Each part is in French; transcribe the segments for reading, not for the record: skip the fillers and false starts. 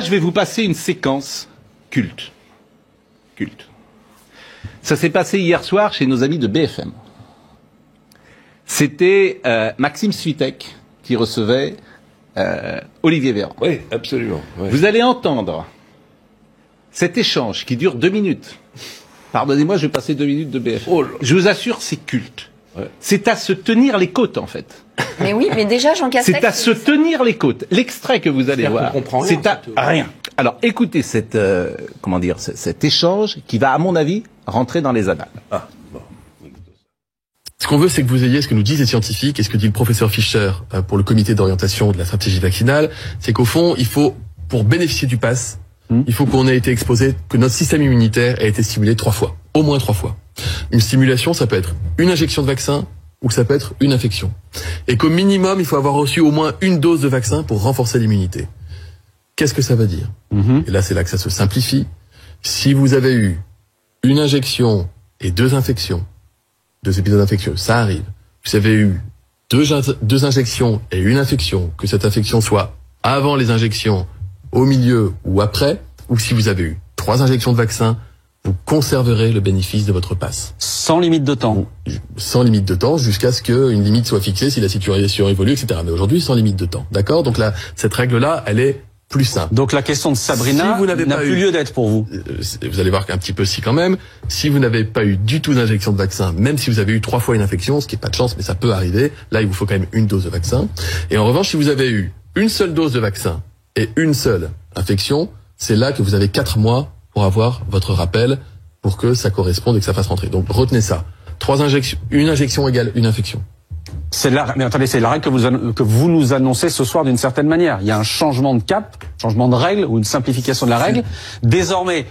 Je vais vous passer une séquence culte. Ça s'est passé hier soir chez nos amis de BFM. C'était Maxime Svitek qui recevait Olivier Véran. Oui, absolument. Oui. Vous allez entendre cet échange qui dure 2 minutes. Pardonnez-moi, je vais passer 2 minutes de BFM. Oh là. Je vous assure, c'est culte. Ouais. C'est à se tenir les côtes, en fait. Mais oui, mais déjà, Jean Castex... C'est à se tenir les côtes. L'extrait que vous allez voir, c'est à rien. Alors, écoutez cet échange qui va, à mon avis, rentrer dans les annales. Ah, bon. Ce qu'on veut, c'est que vous ayez ce que nous disent les scientifiques et ce que dit le professeur Fischer pour le comité d'orientation de la stratégie vaccinale, c'est qu'au fond, il faut, pour bénéficier du pass, il faut qu'on ait été exposé, que notre système immunitaire ait été stimulé 3 fois, au moins 3 fois. Une stimulation, ça peut être une injection de vaccin ou ça peut être une infection. Et qu'au minimum, il faut avoir reçu au moins une dose de vaccin pour renforcer l'immunité. Qu'est-ce que ça veut dire? Et là, c'est là que ça se simplifie. Si vous avez eu une injection et 2 infections, 2 épisodes infectieux, ça arrive. Vous avez eu 2 injections et une infection, que cette infection soit avant les injections, au milieu ou après, ou si vous avez eu 3 injections de vaccin, vous conserverez le bénéfice de votre passe. Sans limite de temps. Sans limite de temps, jusqu'à ce qu'une limite soit fixée, si la situation évolue, etc. Mais aujourd'hui, sans limite de temps. D'accord? Donc là, cette règle-là, elle est plus simple. Donc la question de Sabrina n'a plus lieu d'être pour vous. Vous allez voir qu'un petit peu si quand même. Si vous n'avez pas eu du tout d'injection de vaccin, même si vous avez eu 3 fois une infection, ce qui n'est pas de chance, mais ça peut arriver, là, il vous faut quand même une dose de vaccin. Et en revanche, si vous avez eu une seule dose de vaccin et une seule infection, c'est là que vous avez 4 mois pour avoir votre rappel pour que ça corresponde et que ça fasse rentrer. Donc retenez ça. 3 injections, une injection égale une infection. Mais attendez, c'est la règle que vous nous annoncez ce soir d'une certaine manière. Il y a un changement de cap, changement de règle ou une simplification de la règle. Désormais,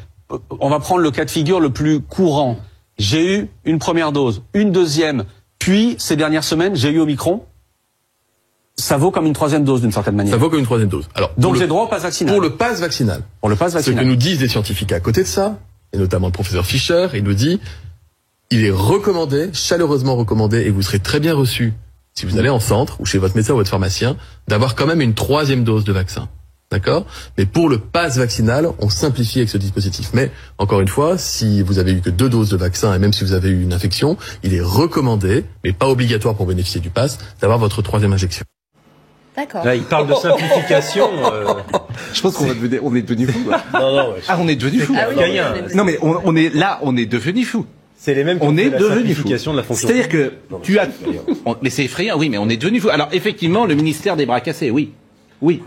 on va prendre le cas de figure le plus courant. J'ai eu une première dose, une deuxième, puis ces dernières semaines, j'ai eu Omicron. Ça vaut comme une 3e dose d'une certaine manière. Ça vaut comme une 3e dose. Alors, donc j'ai droit au pass vaccinal. Pour le pass vaccinal. Pour le pass vaccinal. Ce que nous disent les scientifiques à côté de ça, et notamment le professeur Fischer, il nous dit, il est recommandé, chaleureusement recommandé, et vous serez très bien reçu, si vous allez en centre, ou chez votre médecin ou votre pharmacien, d'avoir quand même une 3e dose de vaccin. D'accord? Mais pour le pass vaccinal, on simplifie avec ce dispositif. Mais, encore une fois, si vous avez eu que 2 doses de vaccin, et même si vous avez eu une infection, il est recommandé, mais pas obligatoire pour bénéficier du pass, d'avoir votre 3e injection. D'accord. Là, il parle de simplification. Je pense qu'on est devenu fou. Non, ouais. Ah, on est devenu fou. Ah oui, Non, mais on est devenu fou. C'est les mêmes. On est devenu fou. De la fonction. C'est-à-dire que mais c'est effrayant. Oui, mais on est devenu fou. Alors effectivement, le ministère des bras cassés, oui. Ouais.